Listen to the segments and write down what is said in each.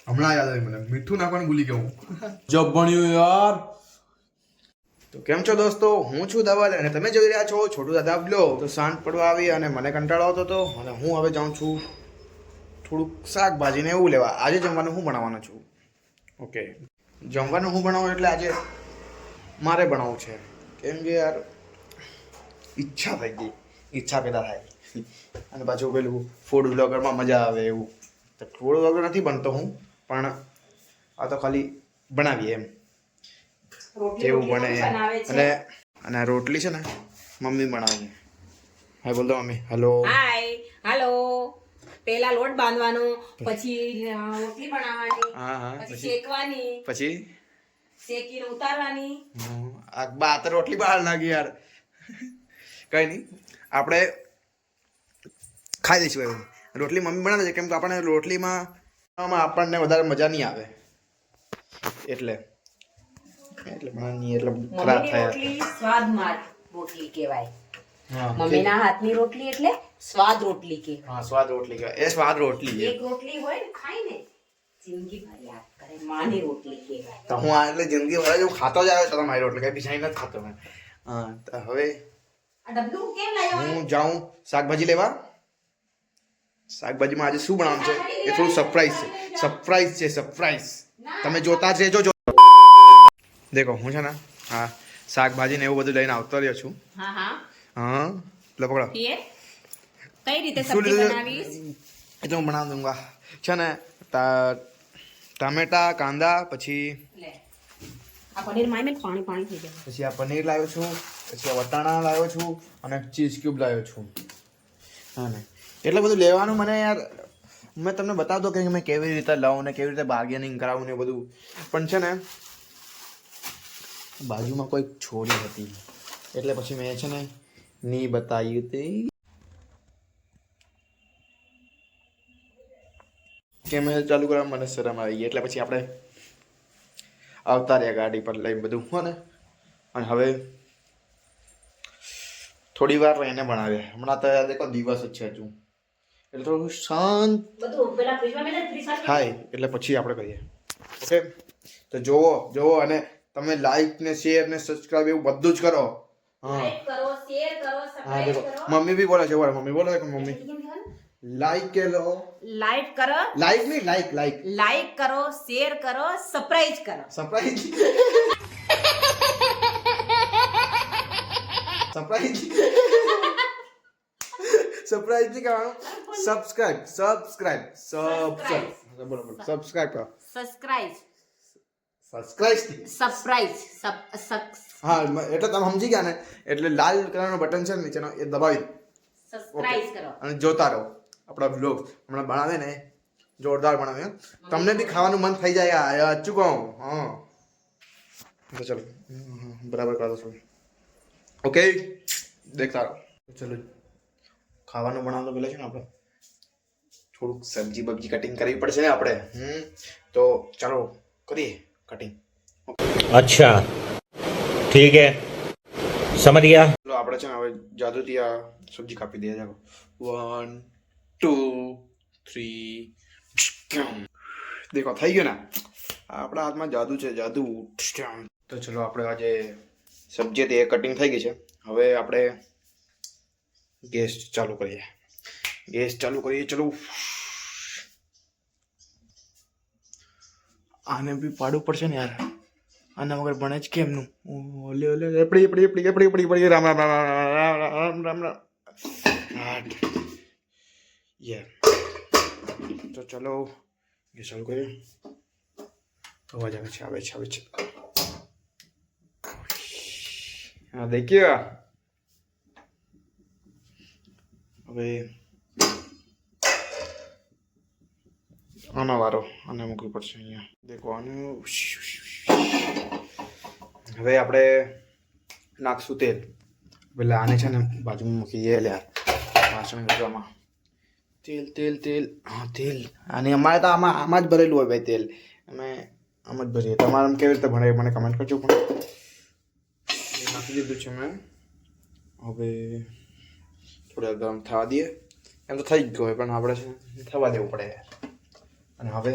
હમણાં યાદ આવી મને મીઠું નાખવાનું ભૂલી ગયો હું. જબ ભણ્યું યાર. તો કેમ છો દોસ્તો, હું છું ધવલ અને તમે જોઈ રહ્યા છો છોટું દાદા બ્લોગ. તો સાંજ પડવા આવી અને મને કંટાળો આવતો હતો અને હું હવે જાઉં છું થોડુંક શાકભાજી ને એવું લેવા. આજે જમવાનું હું બનાવવાનો છું. ઓકે, જમવાનું હું બનાવું એટલે આજે મારે બનાવવું છે કેમ કે યાર ઈચ્છા થઈ ગઈ, ઈચ્છા પેદા થાય. અને પાછું પેલું ફૂડ બ્લોગરમાં મજા આવે એવું. તો ફૂડ બ્લોગર નથી બનતો હું, પણ આ તો ખાલી બનાવીએ એમ કેવું બને. અને અને આ રોટલી છે ને મમ્મી બનાવે. હાય બોલ દો મમ્મી. હેલો. હાય. હાલો. પેલા લોટ બાંધવાનો, પછી રોટલી બનાવવાની, હા હા. પછી શેકવાની, પછી શેકીને ઉતારવાની. આ બા તો રોટલી બહાર લાગી યાર. કઈ નહીં, આપણે ખાઈ દઈશું એવું. રોટલી મમ્મી બનાવે છે કેમ કે આપણને રોટલીમાં આપણને વધારે મજા નહીં આવે એટલે બનાવવાની એટલે ખરાબ મમ્મીની થાય. રોટલી સ્વાદમાં રોટલી કહેવાય. હા, મમ્મીના હાથની રોટલી એટલે સ્વાદ રોટલી કહેવાય. હા, સ્વાદ રોટલી કહેવાય. એ સ્વાદ રોટલી છે. એક રોટલી હોય ને ખાઈને જિંદગી ભર યાદ કરે. માની રોટલી કહેવાય. તો હું આ એટલે જિંદગી ભર હું ખાતો જ આવ્યો છું મારી રોટલી, કઈ બિચારી નથી ખાતો મેં. હા, તો હવે આ ડબલું કેમ લાવ્યો? હું જાઉં શાકભાજી લેવા. શાકભાજીમાં આજે શું બનાવવાનું છે એ થોડું સરપ્રાઈઝ છે. સરપ્રાઈઝ છે, સરપ્રાઈઝ. તમે જોતા જ રહેજો. દેખો હું છે ને હા શાકભાજી ને એવું બધું લઈને આવતો રહ્યો છું. હા હા. હા, લો પકડો. કઈ રીતે શું સબ્જી લીધું? બનાવીશ? એ તો હું બનાવી દઉંગા. છે ને ટામેટા, કાંદા, પછી લે આ પનીર માં મેં પાણી પાણી થઈ જાય. પછી આ પનીર લાવ્યો છું, પછી આ વટાણા લાવ્યો છું અને ચીઝ ક્યુબ લાવ્યો છું. હા ને એટલે બધું લેવાનું મને યાર મેં તમને બતાવતો કે મેં કેવી રીતે લઉં ને કેવી રીતે બાર્ગેનિંગ કરાવું ને બધું. પણ છે ને બાજુમાં કોઈ છોરી હતી એટલે પછી મેં છે ને નહીં બતાવ્યું તે. કેમેરા ચાલુ કરવા મને શરમ આવી ગઈ એટલે પછી આપણે આવતા રહ્યા ગાડી પર લઈને બધું હો ને. અને હવે થોડી વાર રહીને ભણાવ્યા. હમણાં તો દેખો દિવસ જ છે હજુ એટલે થોડું શાંત બધું પેલા ફ્રીજમાં મેં 30 થાય એટલે પછી આપણે કરીએ. ઓકે, તો જોવો અને તમે લાઈક ને શેર ને સબસ્ક્રાઇબ એવું બધું જ કરો. હા લાઈક કરો, શેર કરો, હા, સબસ્ક્રાઇબ દેખો કરો. મમ્મી બી બોલે છે. મમ્મી બોલે કે મમ્મી લાઈક કે લો. લાઈક કરો, લાઈક નહીં, લાઈક લાઈક કરો, શેર કરો, સરપ્રાઈઝ કરો. સરપ્રાઈઝ સરપ્રાઈઝ સરપ્રાઈઝ નહીં કરવાનું. સબસ્ક્રાઇબ બોલો સબસ્ક્રાઇબ કરો. સબસ્ક્રાઇબ, સબસ્ક્રાઇબ સરપ્રાઈઝ, હા એટલે તમે સમજી ગયા ને. એટલે લાલ કલરનો બટન છે ને નીચેનો એ દબાવી સબસ્ક્રાઇબ કરો. અને જોતા રહો આપણા બ્લોગ. હમણાં બનાવે ને જોરદાર બનાવે. તમને બી ખાવાનું મન થઈ જાય યાર કહું. હા તો ચલો બરાબર કરો છો. ઓકે, દેખતા રહો. ચલો ખાવાનું બનાવતો પહેલાં છે ને આપણે થોડુંક સબ્જી બબ્જી કટિંગ કરવી પડશે ને આપણે. તો ચાલો કરીએ કટિંગ. अच्छा ठीक है समझ गया। ચલો આપણે છે ને હવે જાદુથી આ સબ્જી કાપી દઈએ. ચાલો 1 2 3 દેખો થઈ ગયું ને. આપણા હાથમાં જાદુ છે, જાદુ. તો ચલો આપણે આજે સબ્જી હતી એ કટિંગ થઈ ગઈ છે. હવે આપણે ગેસ ચાલુ કરીએ. ચલો આને બી પાડવું પડશે ને યાર. આના વગર ભણે જ કેમનું? ઓલે એપડી રામ રામ રામ રામ રામ રામ. યાર તો ચલો ગેસ ચાલુ કરીએ. અવાજ આવે છે. હા દેખ્યો. હવે આનો વારો. આને મૂકવું પડશે અહીંયા. દેખો આનું. હવે આપણે નાખશું તેલ. પેલા આને છે ને બાજુમાં મૂકીએ લ્યા વાસણ ગરવામાં. તેલ હા તેલ. અને અમારે તો આમાં જ ભરેલું હોય ભાઈ તેલ. અમે આમ જ ભરીએ. તમારે કેવી રીતે ભરાય મને કમેન્ટ કરજો. પણ નાખી દીધું છે મેં. હવે થોડા ગરમ થવા દઈએ. એમ તો થઈ જ ગયો હોય પણ આપણે છે થવા દેવું પડે. અને હવે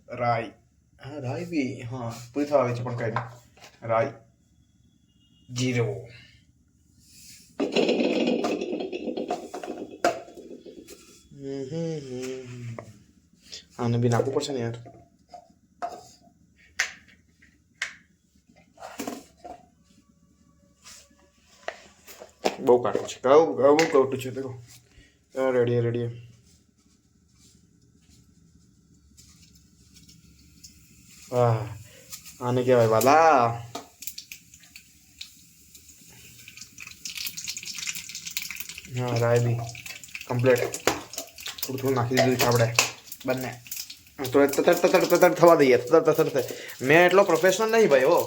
રાઈ. હા રાઈ બી હા પૂરી થવા આવી છે પણ કઈ નહીં. રાઈ જીરો. આને બી નાખવું પડશે ને યાર. બહુ કાઢું છે બહુ કાઢું છે દેખો. Ready ready. વાહ આને કહેવાય વાલા. હા રાય બી કમ્પ્લીટ. થોડું થોડું નાખી દીધું છે આપણે બંને. તો તતર થવા દઈએ. તતર મેં એટલો પ્રોફેશનલ નહીં ભાઈ હો.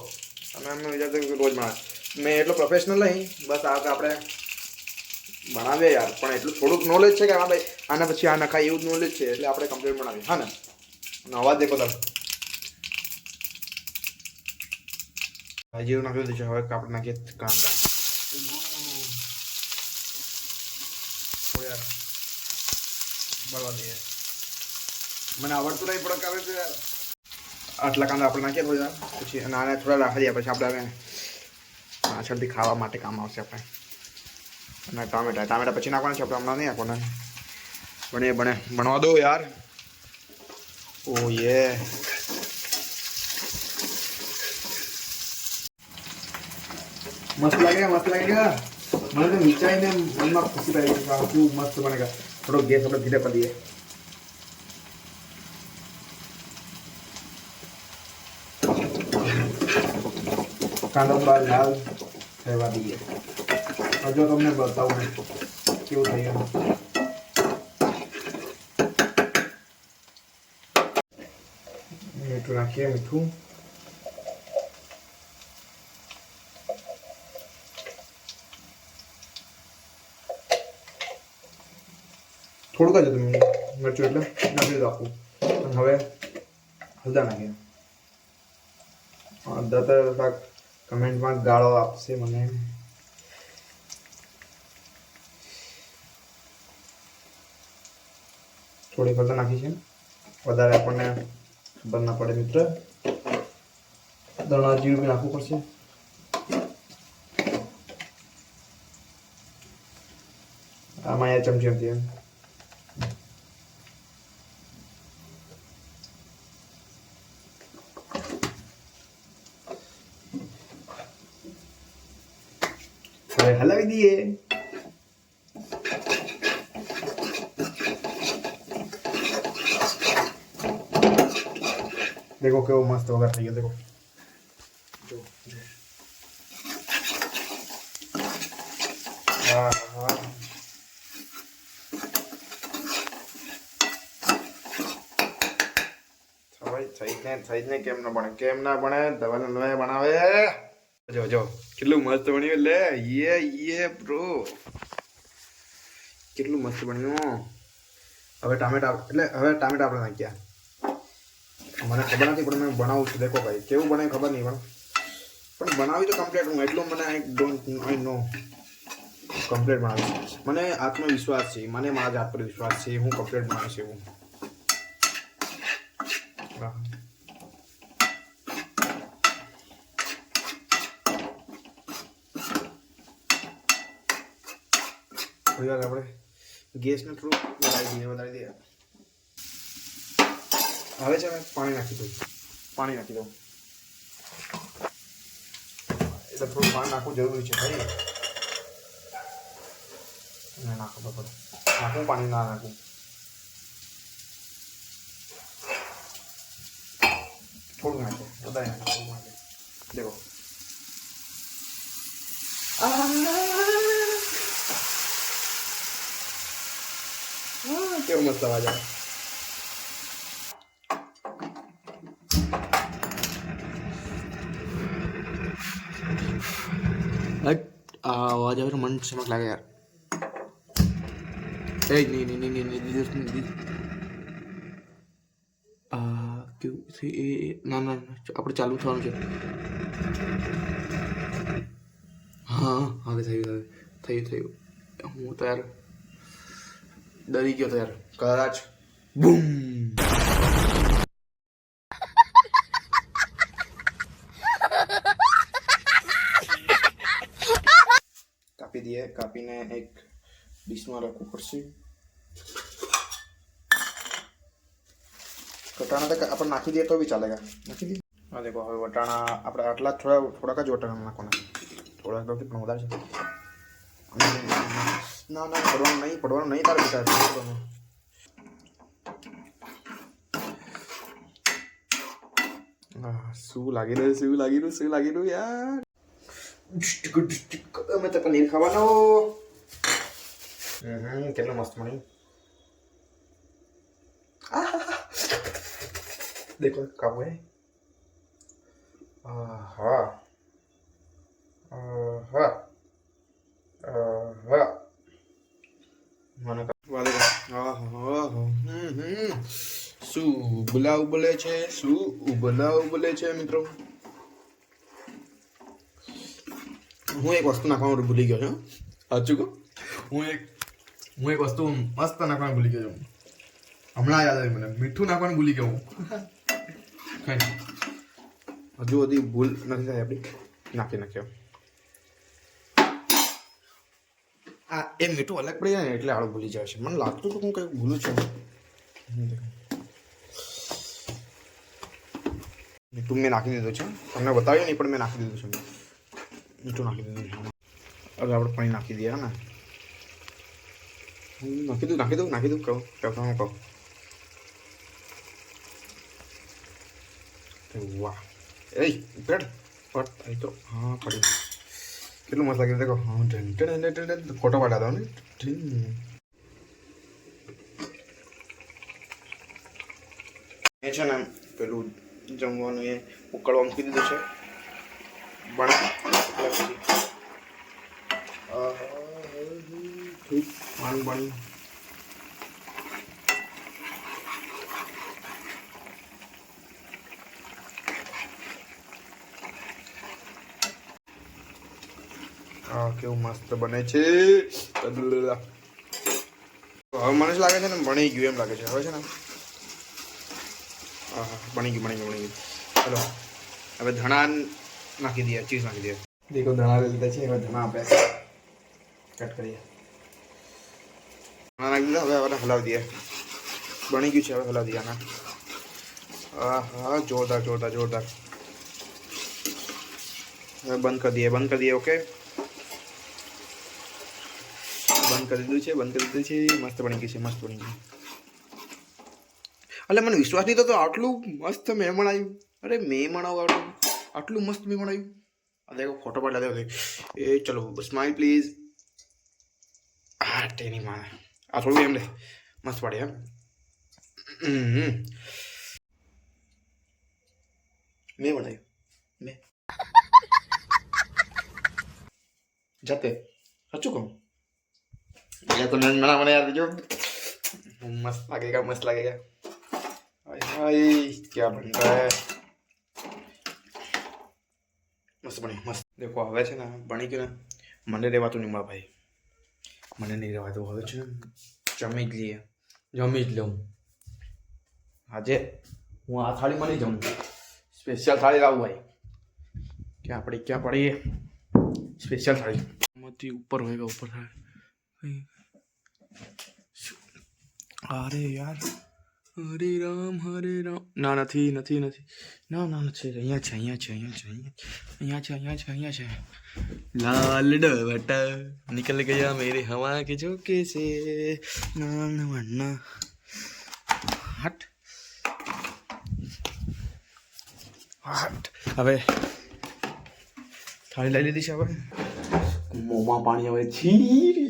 તમે એમને વિચારતો રોજ બનાવે. મેં એટલો પ્રોફેશનલ નહીં. બસ આ આપણે બનાવીએ યાર. પણ એટલું થોડુંક નોલેજ છે કે હા ભાઈ આના પછી આ નખાય એવું જ નોલેજ છે. એટલે આપણે કમ્પ્લીટ બનાવીએ. હા ને અને અવાજ દેખો તમે. જીરું નાખી દીધું છે. હવે આપણે નાખીએ કાંદા. યાર બળવા દઈએ. મને આવડતું નહીં પડક આવે છે યાર. આટલા કાંદા આપણે નાખીએ થોડા પછી આને થોડા રાખી દઈએ. પછી આપણે પાછળથી ખાવા માટે કામ આવશે આપણે. અને ટામેટા પછી નાખવાના છે આપણે. હમણાં નહીં નાખવાના. ભણવા દો યાર. ઓ યે મસ્ત લાગેગા. મને તો વિચારીને મનમાં ખુશી થઈ ગઈ. કેવું મસ્ત બનેગા. થોડો ગેસ આપણે ધીરે કરી દઈએ. કાંદો લાલ થવા દઈએ. હજુ તમને બતાવું ને કેવું થઈ ગયું. મીઠું નાખીએ. મીઠું થોડુંક જ હતું મરચું એટલે નાખી રાખવું. અને હવે હળદર નાખીએ. હળદર તો શાક કમેન્ટમાં ગાળો આપશે મને. થોડી હળદર નાખી છે. વધારે આપણને ખબર ના પડે મિત્ર. દળના જીરું બી નાખવું પડશે. આમાં યાર ચમચી હતી એમ. હવે હલાવી દઈએ. देखो કેવો મસ્ત વઘાર થઈ ગયો. देखो હા હા થઈ જ ને કેમ ના બને દવા નવે બનાવે. જો કેટલું મસ્ત બન્યું. લે યે બ્રો કેટલું મસ્ત બન્યું. હવે ટામેટા આપણે નાખ્યા. મને ખબર નથી પણ મેં બનાવું છું. દેખો ભાઈ કેવું બને ખબર નહીં પણ બનાવી તો કમ્પ્લીટ હું. એટલું મને આઈ નો કમ્પ્લીટ બનાવી. મને આત્મવિશ્વાસ છે. મને મારા જાત પર વિશ્વાસ છે. હું કમ્પ્લીટ બનાવીશ એવું. આપણે ગેસને થોડું વધારી દઈએ. હવે છે પાણી નાખી દઉં. એટલે થોડું પાણી નાખવું જરૂરી છે ભાઈ. નાખવું પડે. પાણી ના નાખવું. થોડું નાખે વધારે નાખે. થોડું નાખે. દેખો કેવો મસ્ત અવાજ આવે. આ અવાજ આવે મન ચમક લાગે યાર. નહીં કેવું છે એ. ના આપણે ચાલુ થવાનું છે. હા હવે થયું. હું તો યાર ડરી ગયો તો યાર. કદાચ બૂમ. કાપીને એક ડીશમાં રાખવું પડશે. વટાણા તો આપણે નાખી દઈએ તો બી ચાલેગા. નાખી દઈએ. હા દેખો હવે વટાણા આપણે આટલા થોડાક જ વટાણા નાખવાના. થોડાક તો પણ વધારે છે. ના પડવાનું નહીં તારે બેટા. શું લાગી રહ્યું યાર. અમે તો પનીર ખાવાનો. કેટલો મસ્ત બન્યું. देखो कब है. हाँ हाँ हाँ મને વાલે. શું ઉબલા ઉબલે છે મિત્રો. હું એક વસ્તુ નાખવાનું ભૂલી ગયો છું. સાચું કહું, હું એક વસ્તુ મસ્ત નાખવાનું ભૂલી ગયો છું. હમણાં યાદ આવી મને. મીઠું નાખવાનું ભૂલી ગયો હું. હજુ બધી ભૂલ નથી થાય આપણી. નાખ્યો. આ એ મીઠું અલગ પડી જાય ને એટલે આળું ભૂલી જાય છે. મને લાગતું હતું હું કંઈક ભૂલું છું. મીઠું મેં નાખી દીધું છે. તમને બતાવ્યું નહીં પણ મેં નાખી દીધું છે. મીઠું નાખી દીધું છે. હવે આપણે પાણી નાખી દઈએ. હા ને નાખી દઉં કહું. વાહ એ બેડ પટ આવી તો. હા પડી. કેટલું મસ્ત લાગે દેખો. હા ફોટો પાડ્યા હતા ને. એ છે ને પેલું જમવાનું એ ઉકળવા મૂકી દીધું છે. પાણી બની કેવું મસ્ત બને છે. હવે મને જ લાગે છે ને બની ગયું એમ લાગે છે. હવે છે ને બની ગયું. ચલો હવે ધણા નાખી દઈએ. ચીઝ નાખી દઈએ. દેખો ધણા લઈ લીધા છે. હવે ધણા આપણે કટ કરીએ. ધણા નાખી દીધા. હવે હલાવી દઈએ. બની ગયું છે. હવે હલાવી દઈએ. હા જોરદાર. હવે બંધ કરી દઈએ. ઓકે બંધ કરી દીધું છે. મસ્ત બની ગયું. એટલે મને વિશ્વાસ નહીં થતો આટલું મસ્ત મહેમાન આવ્યું. અરે મહેમાન આટલું મસ્ત મહેમાન આવ્યું. દેખો ફોટો પાડ દે. એ ચલો સ્માઈલ પ્લીઝ. તેની માને આ થોડું એમ લે મસ્ત પાડે. મેં બનાવ્યું જાતે. સાચું કહું तो મને યાર જો मस्त लगेगा. भाई क्या बन रहा है. मस्त देखो હવે છે ને બની ગયું ને. મને રહેવાતું નહીં ભાઈ. મને નહીં રહેવાતું. હવે છે ને જમી જ લઉં. આજે હું આ થાળીમાં નહીં જમું. સ્પેશિયલ થાળી લાવું ભાઈ. ક્યાં પડી સ્પેશિયલ થાળી માંથી ઉપર થાય. અરે યાર હરે રામ ના નથી ના છે. અહીંયા છે. લાલ ડવટા નિકલ ગયા મેરે હવા કે ઝોકે સે. હટ હવે થાળી લઈ લીધી છે. હવે મોંમાં પાણી આવે છે.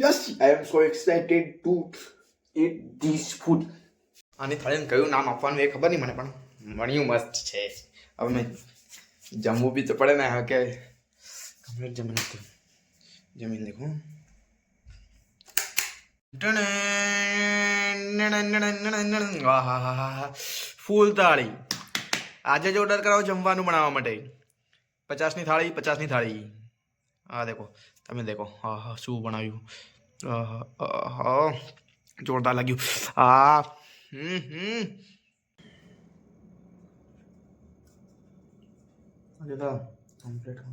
Yes I am so excited to eat this food. આની થાળીને કયું નામ આપવાનું એ ખબર નહીં મને, પણ બન્યું મસ્ત છે. હવે મેં જમવું બી તો પડે ને. હા કે કમ્પ્લીટ જમીન દેખું. ફૂલ થાળી. આજે જ ઓર્ડર કરાવો જમવાનું બનાવવા માટે. 50ની થાળી. હા દેખો તમે દેખો. હા શું બનાવ્યું. જોરદાર લાગ્યું. કમ્પ્લીટ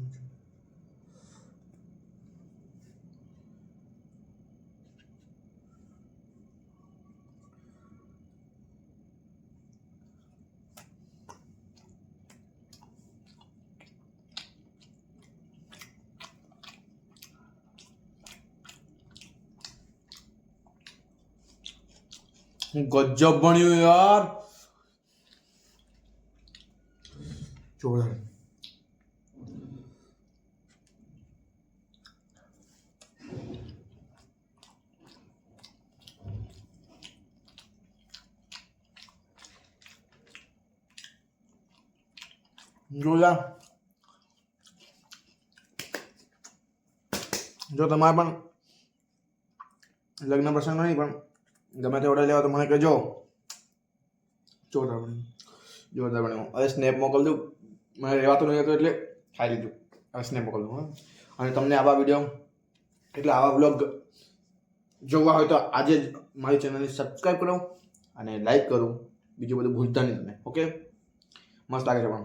ગજબ બન્યું યાર, જોરદાર. જોરદાર. જો તમારે પણ લગ્ન પ્રસંગ નહીં પણ ગમે તે ઓર્ડર લેવા તો મને કહેજો. જોરદાર બન્યું, જોરદાર બન્યું. હવે સ્નેપ મોકલજો, મને રહેવાતું નહીં હતું એટલે ખાઈ લીધું. હવે સ્નેપ મોકલજો. હા, અને તમને આવા વિડીયો એટલે આવા બ્લોગ જોવા હોય તો આજે જ મારી ચેનલને સબસ્ક્રાઈબ કરો અને લાઈક કરો. બીજું બધું ભૂલતા નહીં તમે. ઓકે, મસ્ત લાગે છે પણ,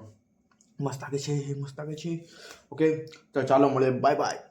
મસ્ત લાગે છે, મસ્ત લાગે છે. ઓકે, તો ચાલો મળીએ. Bye bye.